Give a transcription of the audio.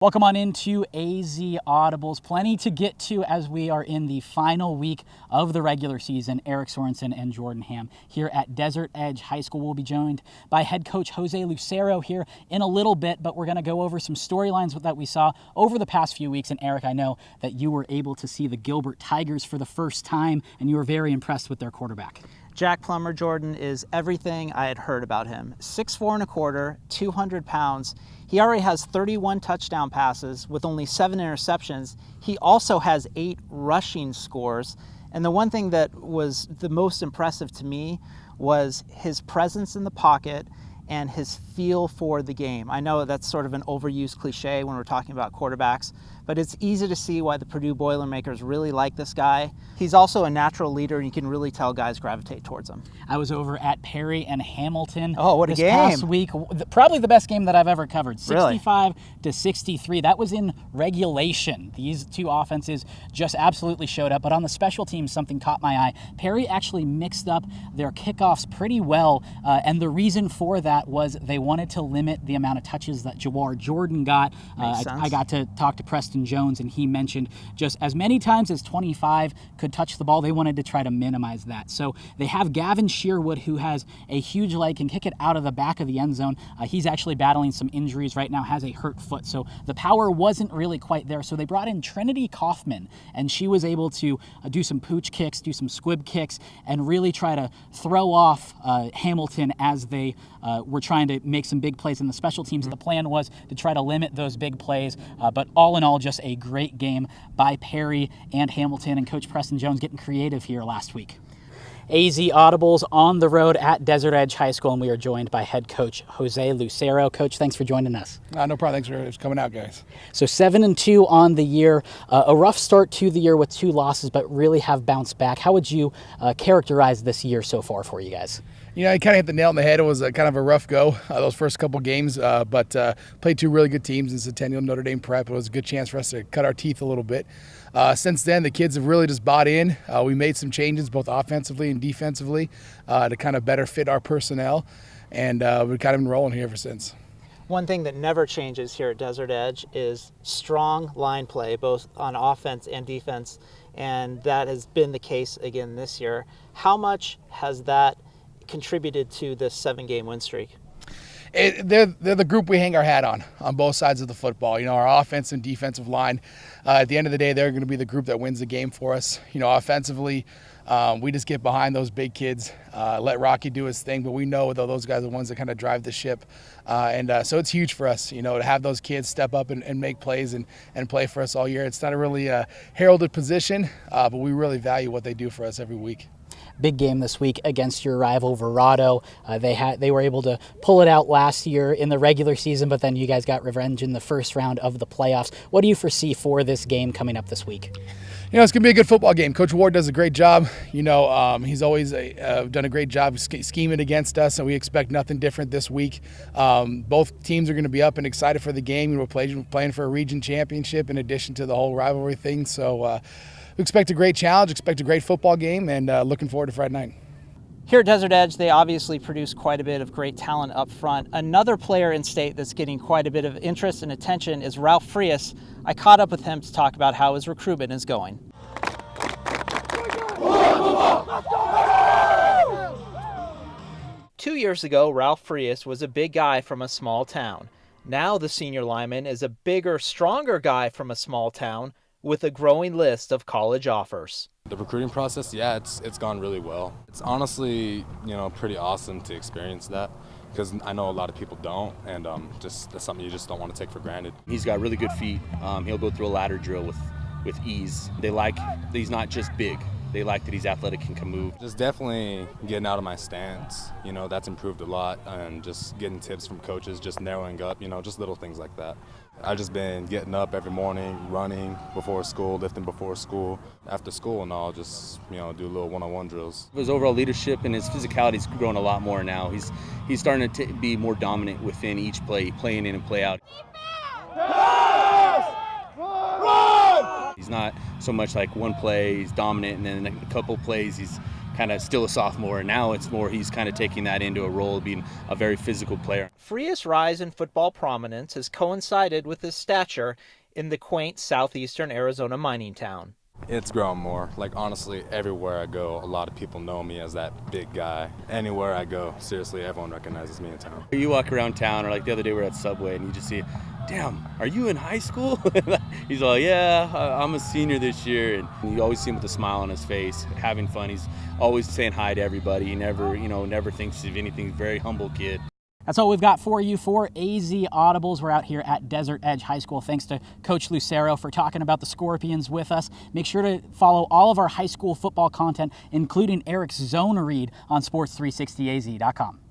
Welcome on into AZ Audibles. Plenty to get to as we are in the final week of the regular season. Eric Sorensen and Jordan Ham here at Desert Edge High School. We'll be joined by head coach Jose Lucero here in a little bit, but we're going to go over some storylines that we saw over the past few weeks. And Eric, I know that you were able to see the Gilbert Tigers for the first time, and you were very impressed with their quarterback. Jack Plummer, Jordan, is everything I had heard about him. 6'4", 200 pounds. He already has 31 touchdown passes with only 7 interceptions. He also has 8 rushing scores. And the one thing that was the most impressive to me was his presence in the pocket and his feel for the game. I know that's sort of an overused cliche when we're talking about quarterbacks, but it's easy to see why the Purdue Boilermakers really like this guy. He's also a natural leader, and you can really tell guys gravitate towards him. I was over at Perry and Hamilton what a this game. past week. Probably the best game that I've ever covered. Really? 65-63. That was in regulation. These two offenses just absolutely showed up. But on the special teams, something caught my eye. Perry actually mixed up their kickoffs pretty well, and the reason for that was they wanted to limit the amount of touches that Jawar Jordan got. I got to talk to Preston Jones, and he mentioned just as many times as 25 could touch the ball. They wanted to try to minimize that. So they have Gavin Shearwood, who has a huge leg, can kick it out of the back of the end zone. He's actually battling some injuries right now, has a hurt foot. So the power wasn't really quite there. So they brought in Trinity Kaufman, and she was able to do some pooch kicks, do some squib kicks, and really try to throw off Hamilton as they were trying to make some big plays in the special teams. The plan was to try to limit those big plays, but all in all, just a great game by Perry and Hamilton, and Coach Preston Jones getting creative here last week. AZ Audibles on the road at Desert Edge High School, and we are joined by head coach Jose Lucero. Coach, thanks for joining us. No problem. Thanks for coming out, guys. So 7-2 on the year, a rough start to the year with 2 losses, but really have bounced back. How would you characterize this year so far for you guys? You know, you kind of hit the nail on the head. It was kind of a rough go, those first couple games, but played 2 really good teams in Centennial and Notre Dame Prep. It was a good chance for us to cut our teeth a little bit. Since then, the kids have really just bought in. We made some changes both offensively and defensively to kind of better fit our personnel, and we've kind of been rolling here ever since. One thing that never changes here at Desert Edge is strong line play, both on offense and defense, and that has been the case again this year. How much has that contributed to this 7-game win streak? They're the group we hang our hat on both sides of the football. You know, our offense and defensive line, at the end of the day, they're going to be the group that wins the game for us. You know, offensively, we just get behind those big kids, let Rocky do his thing, but we know that those guys are the ones that kind of drive the ship. So it's huge for us, you know, to have those kids step up and make plays and play for us all year. It's not a really heralded position, but we really value what they do for us every week. Big game this week against your rival Verrado. They were able to pull it out last year in the regular season, but then you guys got revenge in the first round of the playoffs. What do you foresee for this game coming up this week? You know, it's going to be a good football game. Coach Ward does a great job. You know, he's always done a great job scheming against us, and we expect nothing different this week. Both teams are going to be up and excited for the game. We're playing for a region championship in addition to the whole rivalry thing. So we expect a great challenge, expect a great football game, and looking forward to Friday night. Here at Desert Edge, they obviously produce quite a bit of great talent up front. Another player in state that's getting quite a bit of interest and attention is Ralph Frias. I caught up with him to talk about how his recruitment is going. 2 years ago, Ralph Frias was a big guy from a small town. Now the senior lineman is a bigger, stronger guy from a small town with a growing list of college offers. The recruiting process, yeah, it's gone really well. It's honestly, you know, pretty awesome to experience that because I know a lot of people don't, and that's something you just don't want to take for granted. He's got really good feet. He'll go through a ladder drill with ease. They like that he's not just big. They like that he's athletic and can move. Just definitely getting out of my stance, you know, that's improved a lot, and just getting tips from coaches, just narrowing up, you know, just little things like that. I've just been getting up every morning, running before school, lifting before school. After school and all, just, you know, do little one-on-one drills. His overall leadership and his physicality's grown a lot more now. He's starting to be more dominant within each play, playing in and play out. He's not so much like one play, he's dominant, and then a couple plays he's kind of still a sophomore, and now it's more he's kind of taking that into a role of being a very physical player. Frea's rise in football prominence has coincided with his stature in the quaint southeastern Arizona mining town. It's grown more. Like, honestly, everywhere I go, a lot of people know me as that big guy. Anywhere I go, seriously, everyone recognizes me in town. You walk around town, or like the other day we were at Subway, and you just see, damn, are you in high school? He's all, yeah, I'm a senior this year. And you always see him with a smile on his face, having fun. He's always saying hi to everybody. He never thinks of anything. Very humble kid. That's all we've got for you for AZ Audibles. We're out here at Desert Edge High School. Thanks to Coach Lucero for talking about the Scorpions with us. Make sure to follow all of our high school football content, including Eric's zone read on sports360az.com.